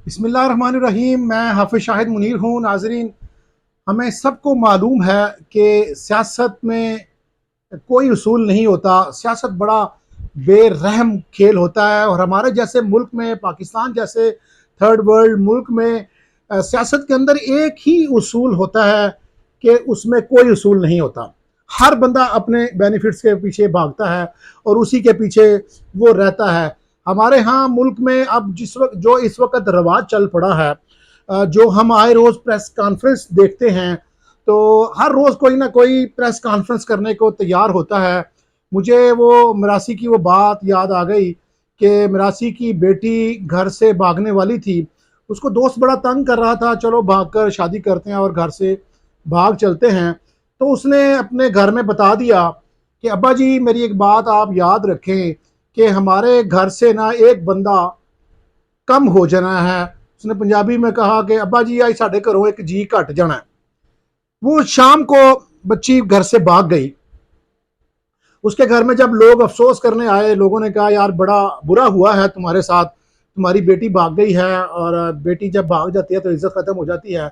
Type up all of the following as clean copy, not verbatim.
بسم اللہ الرحمن الرحیم۔ میں حافظ شاہد منیر ہوں۔ ناظرین، ہمیں سب کو معلوم ہے کہ سیاست میں کوئی اصول نہیں ہوتا۔ سیاست بڑا بے رحم کھیل ہوتا ہے، اور ہمارے جیسے ملک میں، پاکستان جیسے تھرڈ ورلڈ ملک میں سیاست کے اندر ایک ہی اصول ہوتا ہے کہ اس میں کوئی اصول نہیں ہوتا۔ ہر بندہ اپنے بینیفٹس کے پیچھے بھاگتا ہے اور اسی کے پیچھے وہ رہتا ہے۔ ہمارے ہاں ملک میں اب جو اس وقت رواج چل پڑا ہے، جو ہم آئے روز پریس کانفرنس دیکھتے ہیں، تو ہر روز کوئی نہ کوئی پریس کانفرنس کرنے کو تیار ہوتا ہے۔ مجھے وہ مراسی کی وہ بات یاد آ گئی کہ مراسی کی بیٹی گھر سے بھاگنے والی تھی، اس کو دوست بڑا تنگ کر رہا تھا، چلو بھاگ کر شادی کرتے ہیں اور گھر سے بھاگ چلتے ہیں۔ تو اس نے اپنے گھر میں بتا دیا کہ ابا جی میری ایک بات آپ یاد رکھیں کہ ہمارے گھر سے نا ایک بندہ کم ہو جانا ہے۔ اس نے پنجابی میں کہا کہ ابا جی آج ساڈے گھروں ایک جی گھٹ جانا ہے۔ وہ شام کو بچی گھر سے بھاگ گئی۔ اس کے گھر میں جب لوگ افسوس کرنے آئے، لوگوں نے کہا یار بڑا برا ہوا ہے تمہارے ساتھ، تمہاری بیٹی بھاگ گئی ہے، اور بیٹی جب بھاگ جاتی ہے تو عزت ختم ہو جاتی ہے۔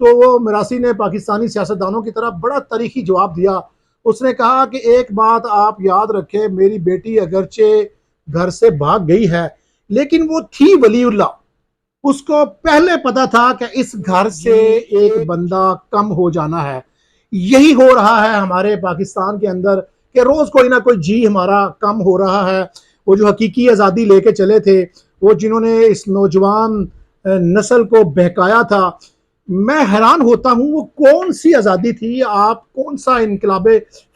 تو وہ مراسی نے پاکستانی سیاستدانوں کی طرف بڑا تاریخی جواب دیا۔ اس نے کہا کہ ایک بات آپ یاد رکھیں، میری بیٹی اگرچہ گھر سے بھاگ گئی ہے لیکن وہ تھی ولی اللہ۔ اس کو پہلے پتا تھا کہ اس گھر سے ایک بندہ کم ہو جانا ہے۔ یہی ہو رہا ہے ہمارے پاکستان کے اندر کہ روز کوئی نہ کوئی جی ہمارا کم ہو رہا ہے۔ وہ جو حقیقی آزادی لے کے چلے تھے، وہ جنہوں نے اس نوجوان نسل کو بہکایا تھا، میں حیران ہوتا ہوں وہ کون سی آزادی تھی؟ آپ کون سا انقلاب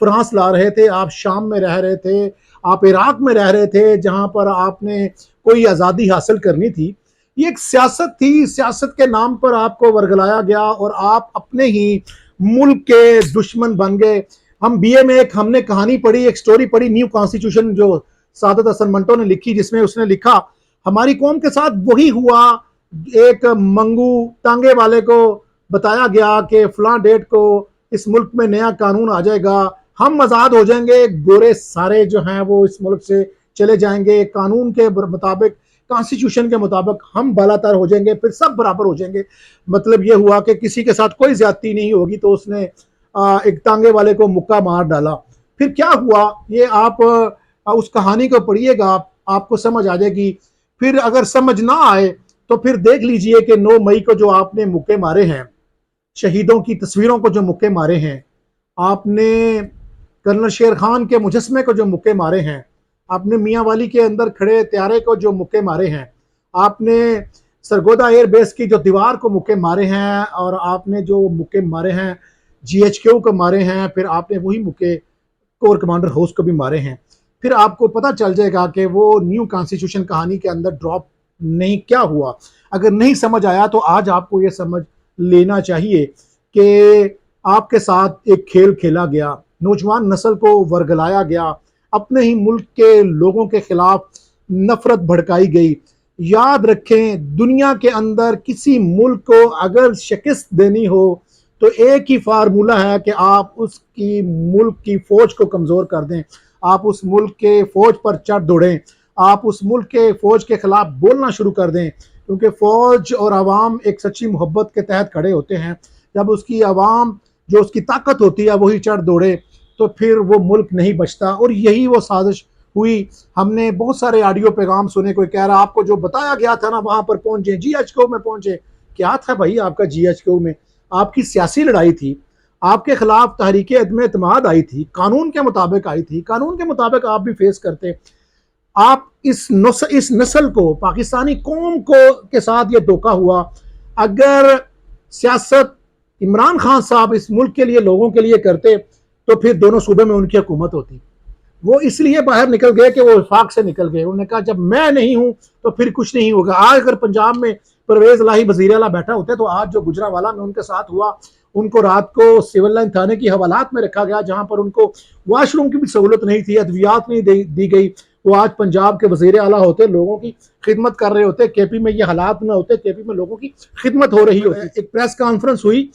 فرانس لا رہے تھے؟ آپ شام میں رہ رہے تھے، آپ عراق میں رہ رہے تھے، جہاں پر آپ نے کوئی آزادی حاصل کرنی تھی۔ یہ ایک سیاست تھی، سیاست کے نام پر آپ کو ورگلایا گیا اور آپ اپنے ہی ملک کے دشمن بن گئے۔ ہم بی اے میں ہم نے کہانی پڑھی، ایک سٹوری پڑھی، نیو کانسٹیٹیوشن جو سعادت حسن منٹو نے لکھی، جس میں اس نے لکھا ہماری قوم کے ساتھ وہی ہوا۔ ایک منگو ٹانگے والے کو بتایا گیا کہ فلاں ڈیٹ کو اس ملک میں نیا قانون آ جائے گا، ہم آزاد ہو جائیں گے، گورے سارے جو ہیں وہ اس ملک سے چلے جائیں گے، قانون کے مطابق، کانسٹیٹیوشن کے مطابق ہم بالا تر ہو جائیں گے، پھر سب برابر ہو جائیں گے۔ مطلب یہ ہوا کہ کسی کے ساتھ کوئی زیادتی نہیں ہوگی۔ تو اس نے ایک ٹانگے والے کو مکہ مار ڈالا۔ پھر کیا ہوا یہ آپ اس کہانی کو پڑھیے گا، آپ کو سمجھ آ جائے گی۔ پھر اگر سمجھ نہ آئے تو پھر دیکھ لیجئے کہ 9 مئی کو جو آپ نے مکے مارے ہیں، شہیدوں کی تصویروں کو جو مکے مارے ہیں، آپ نے کرنل شیر خان کے مجسمے کو جو مکے مارے ہیں، آپ نے میاں والی کے اندر کھڑے طیارے کو جو مکے مارے ہیں، آپ نے سرگودا ایئر بیس کی جو دیوار کو مکے مارے ہیں، اور آپ نے جو مکے مارے ہیں جی ایچ کیو کو مارے ہیں، پھر آپ نے وہی مکے کور کمانڈر ہاؤس کو بھی مارے ہیں۔ پھر آپ کو پتہ چل جائے گا کہ وہ نیو کانسٹیٹیوشن کہانی کے اندر ڈراپ نہیں کیا ہوا۔ اگر نہیں سمجھ آیا تو آج آپ کو یہ سمجھ لینا چاہیے کہ آپ کے ساتھ ایک کھیل کھیلا گیا، نوجوان نسل کو ورگلایا گیا، اپنے ہی ملک کے لوگوں کے خلاف نفرت بھڑکائی گئی۔ یاد رکھیں دنیا کے اندر کسی ملک کو اگر شکست دینی ہو تو ایک ہی فارمولہ ہے کہ آپ اس کی ملک کی فوج کو کمزور کر دیں، آپ اس ملک کے فوج پر چڑھ دوڑیں، آپ اس ملک کے فوج کے خلاف بولنا شروع کر دیں، کیونکہ فوج اور عوام ایک سچی محبت کے تحت کھڑے ہوتے ہیں۔ جب اس کی عوام جو اس کی طاقت ہوتی ہے وہی چڑھ دوڑے تو پھر وہ ملک نہیں بچتا۔ اور یہی وہ سازش ہوئی۔ ہم نے بہت سارے آڈیو پیغام سنے، کوئی کہہ رہا آپ کو جو بتایا گیا تھا نا وہاں پر پہنچے، جی ایچ کیو میں پہنچے۔ کیا تھا بھائی آپ کا جی ایچ کیو میں؟ آپ کی سیاسی لڑائی تھی، آپ کے خلاف تحریک عدم اعتماد آئی تھی، قانون کے مطابق آئی تھی، قانون کے مطابق آپ بھی فیس کرتے۔ آپ اس نسل کو، پاکستانی قوم کو کے ساتھ یہ دھوکہ ہوا۔ اگر سیاست عمران خان صاحب اس ملک کے لیے، لوگوں کے لیے کرتے تو پھر دونوں صوبے میں ان کی حکومت ہوتی۔ وہ اس لیے باہر نکل گئے کہ وہ وفاق سے نکل گئے۔ انہوں نے کہا جب میں نہیں ہوں تو پھر کچھ نہیں ہوگا۔ آج اگر پنجاب میں پرویز الہی وزیر اعلیٰ بیٹھا ہوتے تو آج جو گجرانوالہ میں ان کے ساتھ ہوا، ان کو رات کو سول لائن تھانے کی حوالات میں رکھا گیا جہاں پر ان کو واش روم کی بھی سہولت نہیں تھی، ادویات نہیں دی گئی، وہ آج پنجاب کے وزیر اعلیٰ ہوتے، لوگوں کی خدمت کر رہے ہوتے۔ کے پی میں یہ حالات نہ ہوتے، کے پی میں لوگوں کی خدمت ہو رہی ہوتی۔ ایک پریس کانفرنس ہوئی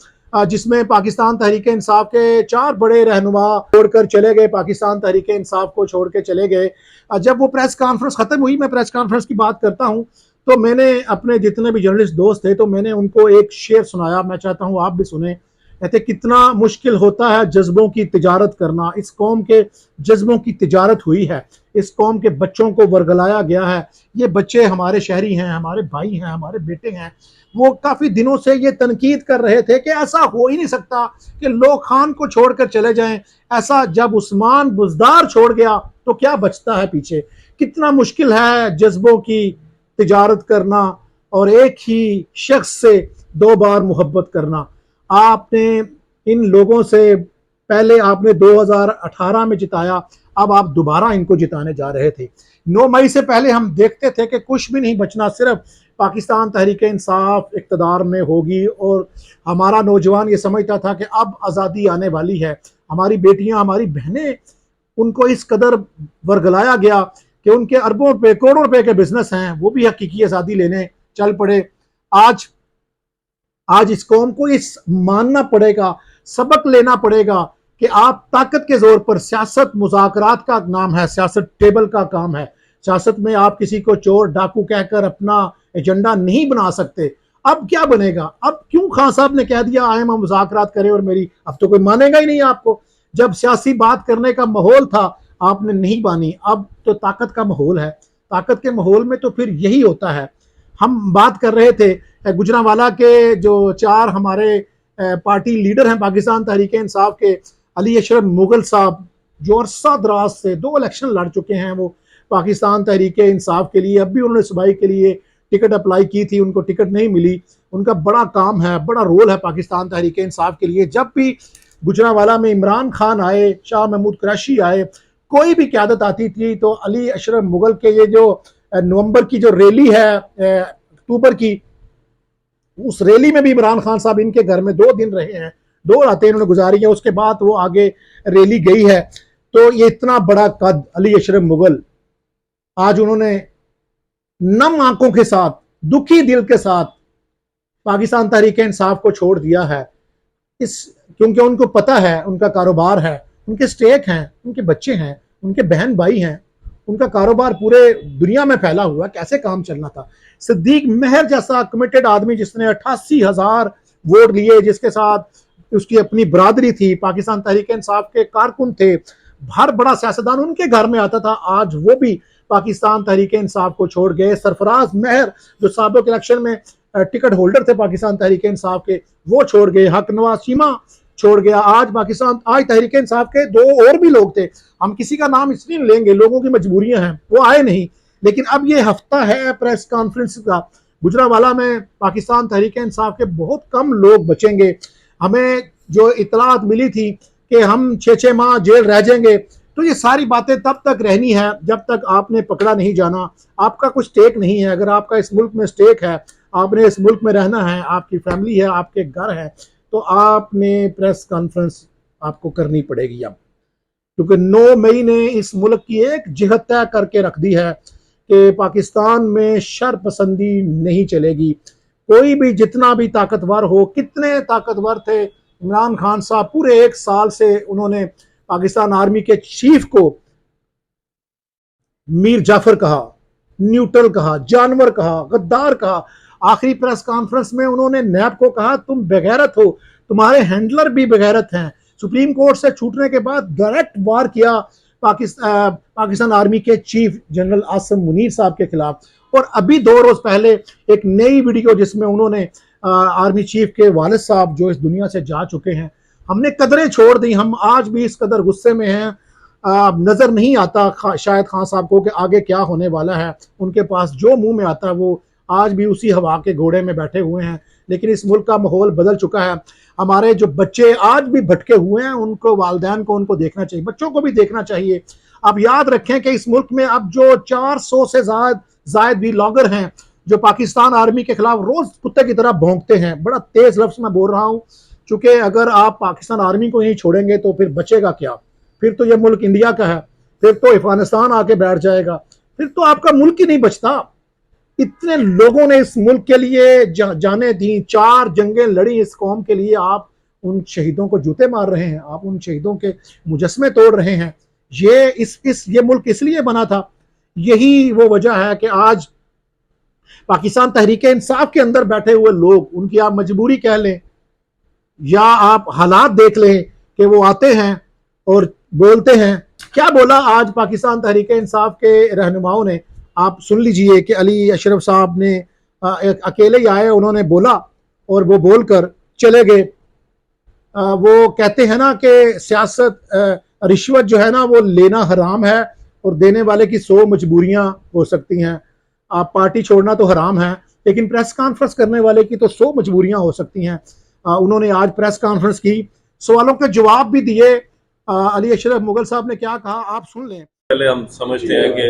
جس میں پاکستان تحریک انصاف کے 4 بڑے رہنما چھوڑ کر چلے گئے، پاکستان تحریک انصاف کو چھوڑ کے چلے گئے۔ جب وہ پریس کانفرنس ختم ہوئی، میں پریس کانفرنس کی بات کرتا ہوں تو میں نے اپنے جتنے بھی جرنلسٹ دوست تھے تو میں نے ان کو ایک شعر سنایا، میں چاہتا ہوں آپ بھی سنیں. کہتے کتنا مشکل ہوتا ہے جذبوں کی تجارت کرنا. اس قوم کے جذبوں کی تجارت ہوئی ہے، اس قوم کے بچوں کو ورگلایا گیا ہے. یہ بچے ہمارے شہری ہیں، ہمارے بھائی ہیں، ہمارے بیٹے ہیں. وہ کافی دنوں سے یہ تنقید کر رہے تھے کہ ایسا ہو ہی نہیں سکتا کہ لوگ خان کو چھوڑ کر چلے جائیں. ایسا جب عثمان بزدار چھوڑ گیا تو کیا بچتا ہے پیچھے. کتنا مشکل ہے جذبوں کی تجارت کرنا اور ایک ہی شخص سے 2 بار محبت کرنا. آپ نے ان لوگوں سے پہلے آپ نے 2018 میں جتایا، اب آپ دوبارہ ان کو جتانے جا رہے تھے. 9 مئی سے پہلے ہم دیکھتے تھے کہ کچھ بھی نہیں بچنا، صرف پاکستان تحریک انصاف اقتدار میں ہوگی، اور ہمارا نوجوان یہ سمجھتا تھا کہ اب آزادی آنے والی ہے. ہماری بیٹیاں، ہماری بہنیں، ان کو اس قدر ورگلایا گیا کہ ان کے اربوں روپے، کروڑوں روپے کے بزنس ہیں، وہ بھی حقیقی آزادی لینے چل پڑے. آج اس قوم کو اس ماننا پڑے گا، سبق لینا پڑے گا کہ آپ طاقت کے زور پر، سیاست مذاکرات کا نام ہے، سیاست ٹیبل کا کام ہے. سیاست میں آپ کسی کو چور ڈاکو کہہ کر اپنا ایجنڈا نہیں بنا سکتے. اب کیا بنے گا؟ اب کیوں خان صاحب نے کہہ دیا آئے ہم مذاکرات کریں اور میری، اب تو کوئی مانے گا ہی نہیں آپ کو. جب سیاسی بات کرنے کا ماحول تھا آپ نے نہیں مانی، اب تو طاقت کا ماحول ہے. طاقت کے ماحول میں تو پھر یہی ہوتا ہے. ہم بات کر رہے تھے گجرانوالہ کے جو 4 ہمارے پارٹی لیڈر ہیں پاکستان تحریک انصاف کے، علی اشرف مغل صاحب جو عرصہ دراز سے 2 الیکشن لڑ چکے ہیں وہ پاکستان تحریک انصاف کے لیے. اب بھی انہوں نے صوبائی کے لیے ٹکٹ اپلائی کی تھی، ان کو ٹکٹ نہیں ملی. ان کا بڑا کام ہے، بڑا رول ہے پاکستان تحریک انصاف کے لیے. جب بھی گجرانوالہ میں عمران خان آئے، شاہ محمود قریشی آئے، کوئی بھی قیادت آتی تھی تو علی اشرف مغل کے یہ جو نومبر کی جو ریلی ہے اکتوبر کی، اس ریلی میں بھی عمران خان صاحب ان کے گھر میں 2 دن رہے ہیں، 2 راتیں انہوں نے گزاری ہیں. اس کے بعد وہ آگے ریلی گئی ہے. تو یہ اتنا بڑا قد علی اشرف مغل، آج انہوں نے نم آنکھوں کے ساتھ، دکھی دل کے ساتھ پاکستان تحریک انصاف کو چھوڑ دیا ہے. کیونکہ ان کو پتہ ہے ان کا کاروبار ہے، ان کے سٹیک ہیں، ان کے بچے ہیں، ان کے بہن بھائی ہیں، ان کا کاروبار پورے دنیا میں پھیلا ہوا، کیسے کام چلنا تھا. صدیق مہر جیسا کمیٹڈ آدمی جس نے 88,000 ووٹ لیے، جس کے ساتھ اس کی اپنی برادری تھی، پاکستان تحریک انصاف کے کارکن تھے، ہر بڑا سیاستدان ان کے گھر میں آتا تھا، آج وہ بھی پاکستان تحریک انصاف کو چھوڑ گئے. سرفراز مہر جو سابق الیکشن میں ٹکٹ ہولڈر تھے پاکستان تحریک انصاف کے، وہ چھوڑ گئے. حق نواز چیمہ چھوڑ گیا. آج تحریک انصاف کے 2 اور بھی لوگ تھے، ہم کسی کا نام اس لیے لیں گے، لوگوں کی مجبوریاں ہیں، وہ آئے نہیں. لیکن اب یہ ہفتہ ہے پریس کانفرنس کا. گجرانوالہ میں پاکستان تحریک انصاف کے بہت کم لوگ بچیں گے. ہمیں جو اطلاعات ملی تھی کہ ہم 6 ماہ جیل رہ جائیں گے، تو یہ ساری باتیں تب تک رہنی ہے جب تک آپ نے پکڑا نہیں جانا. آپ کا کچھ سٹیک نہیں ہے. اگر آپ کا اس ملک میں سٹیک ہے، آپ نے اس ملک میں رہنا ہے، آپ کی فیملی ہے، آپ کے گھر ہے، تو آپ نے پریس کانفرنس آپ کو کرنی پڑے گی اب. کیونکہ 9 مئی نے اس ملک کی ایک جہت طے کر کے رکھ دی ہے کہ پاکستان میں شر پسندی نہیں چلے گی. کوئی بھی جتنا بھی طاقتور ہو، کتنے طاقتور تھے عمران خان صاحب، پورے 1 سال سے انہوں نے پاکستان آرمی کے چیف کو میر جعفر کہا، نیوٹرل کہا، جانور کہا، غدار کہا. آخری پریس کانفرنس میں انہوں نے نیب کو کہا تم بغیرت ہو، تمہارے ہینڈلر بھی بغیرت ہیں. سپریم کورٹ سے چھوٹنے کے بعد ڈائریکٹ وار کیا پاکستان آرمی کے چیف جنرل عاصم منیر صاحب کے خلاف. اور ابھی 2 روز پہلے ایک نئی ویڈیو جس میں انہوں نے آرمی چیف کے والد صاحب جو اس دنیا سے جا چکے ہیں، ہم نے قدریں چھوڑ دی. ہم آج بھی اس قدر غصے میں ہیں، نظر نہیں آتا شاید خان صاحب کو کہ آگے کیا ہونے والا ہے. ان کے پاس جو منہ میں آتا ہے وہ آج بھی اسی ہوا کے گھوڑے میں بیٹھے ہوئے ہیں. لیکن اس ملک کا ماحول بدل چکا ہے. ہمارے جو بچے آج بھی بھٹکے ہوئے ہیں، ان کو والدین کو ان کو دیکھنا چاہیے، بچوں کو بھی دیکھنا چاہیے. اب یاد رکھیں کہ اس ملک میں اب جو 400 سے زائد بھی لاگر ہیں جو پاکستان آرمی کے خلاف روز کتے کی طرح بھونکتے ہیں. بڑا تیز لفظ میں بول رہا ہوں، چونکہ اگر آپ پاکستان آرمی کو نہیں چھوڑیں گے تو پھر بچے گا کیا؟ پھر تو یہ ملک انڈیا کا ہے، پھر تو افغانستان آ کے بیٹھ جائے گا، پھر تو آپ کا ملک ہی نہیں بچتا. اتنے لوگوں نے اس ملک کے لیے جانیں دیں، 4 جنگیں لڑی اس قوم کے لیے. آپ ان شہیدوں کو جوتے مار رہے ہیں، آپ ان شہیدوں کے مجسمے توڑ رہے ہیں. یہ ملک اس لیے بنا تھا. یہی وہ وجہ ہے کہ آج پاکستان تحریک انصاف کے اندر بیٹھے ہوئے لوگ، ان کی آپ مجبوری کہہ لیں یا آپ حالات دیکھ لیں کہ وہ آتے ہیں اور بولتے ہیں. کیا بولا آج پاکستان تحریک انصاف کے رہنماؤں نے؟ آپ سن لیجئے کہ علی اشرف صاحب نے اکیلے ہی آئے، انہوں نے بولا اور وہ بول کر چلے گئے. وہ کہتے ہیں نا کہ سیاست رشوت جو ہے نا وہ لینا حرام ہے اور دینے والے کی 100 مجبوریاں ہو سکتی ہیں. آپ پارٹی چھوڑنا تو حرام ہے لیکن پریس کانفرنس کرنے والے کی تو 100 مجبوریاں ہو سکتی ہیں. انہوں نے آج پریس کانفرنس کی، سوالوں کے جواب بھی دیے. علی اشرف مغل صاحب نے کیا کہا آپ سن لیں. پہلے ہم سمجھتے ہیں کہ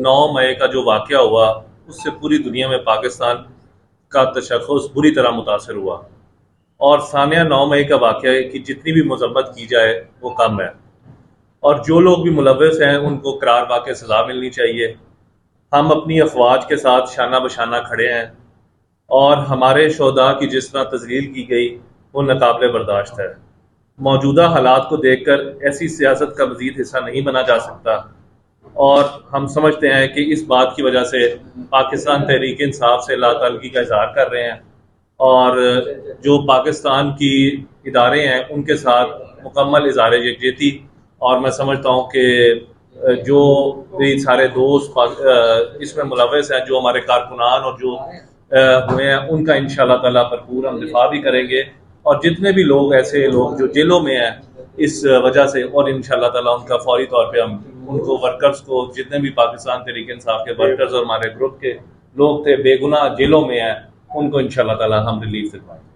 9 مئی کا جو واقعہ ہوا اس سے پوری دنیا میں پاکستان کا تشخص بری طرح متاثر ہوا، اور ثانیہ 9 مئی کا واقعہ ہے کہ جتنی بھی مذمت کی جائے وہ کم ہے، اور جو لوگ بھی ملوث ہیں ان کو قرار واقع سزا ملنی چاہیے. ہم اپنی افواج کے ساتھ شانہ بشانہ کھڑے ہیں، اور ہمارے شہداء کی جس طرح تذلیل کی گئی وہ ناقابل برداشت ہے. موجودہ حالات کو دیکھ کر ایسی سیاست کا مزید حصہ نہیں بنا جا سکتا، اور ہم سمجھتے ہیں کہ اس بات کی وجہ سے پاکستان تحریک انصاف سے لا تعلقی کا اظہار کر رہے ہیں، اور جو پاکستان کی ادارے ہیں ان کے ساتھ مکمل اظہار یکجہتی. اور میں سمجھتا ہوں کہ جو بھی سارے دوست اس میں ملوث ہیں، جو ہمارے کارکنان اور جو ہوئے ہیں، ان کا انشاءاللہ تعالیٰ بھرپور ہم دفاع بھی کریں گے، اور جتنے بھی لوگ ایسے لوگ جو جیلوں میں ہیں اس وجہ سے، اور انشاءاللہ تعالیٰ ان کا فوری طور پہ ہم ان کو ورکرز کو، جتنے بھی پاکستان تحریک انصاف کے ورکرز اور ہمارے گروپ کے لوگ تھے بے گناہ جیلوں میں ہیں، ان کو انشاءاللہ تعالیٰ ہم ریلیف دلوائیں گے.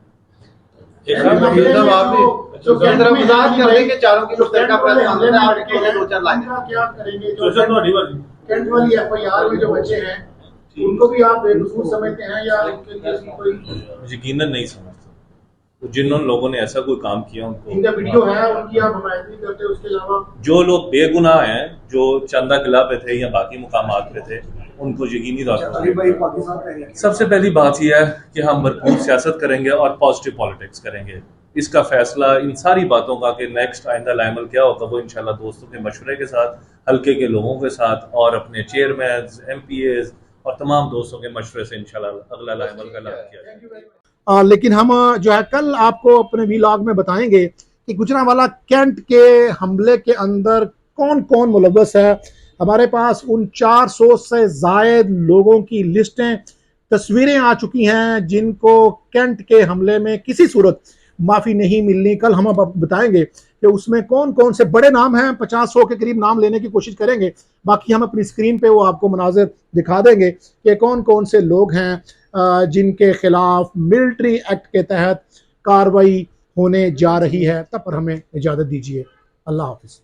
یقیناً نہیں سمجھتا. جن لوگوں نے ایسا کوئی کام کیا ان کو، جو لوگ بے گناہ ہیں، جو چندہ قلعہ پہ تھے یا باقی مقامات پہ تھے، ان کو یقینی طور پر سب سے پہلی بات یہ ہے کہ ہم بھرپور سیاست کریں گے اور پازیٹیو پالیٹکس کریں گے. اس کا فیصلہ ان ساری باتوں کا کہ نیکسٹ آئندہ لائحہ کیا ہوگا وہ انشاءاللہ دوستوں کے مشورے کے ساتھ، حلقے کے لوگوں کے ساتھ، اور اپنے چیئرمینز، ایم پی ایز اور تمام دوستوں کے مشورے سے انشاءاللہ اگلا لائحہ کا اعلان کیا جائے گا. لیکن ہم جو ہے کل آپ کو اپنے ویلاگ میں بتائیں گے کہ گجرانوالہ کینٹ کے حملے کے اندر کون کون ملوث ہے. ہمارے پاس ان 400 سے زائد لوگوں کی لسٹیں، تصویریں آ چکی ہیں جن کو کینٹ کے حملے میں کسی صورت معافی نہیں ملنی. کل ہم بتائیں گے کہ اس میں کون کون سے بڑے نام ہیں، 50-100 کے قریب نام لینے کی کوشش کریں گے. باقی ہم اپنی سکرین پہ وہ آپ کو مناظر دکھا دیں گے کہ کون کون سے لوگ ہیں جن کے خلاف ملٹری ایکٹ کے تحت کارروائی ہونے جا رہی ہے. تب پر ہمیں اجازت دیجیے. اللہ حافظ.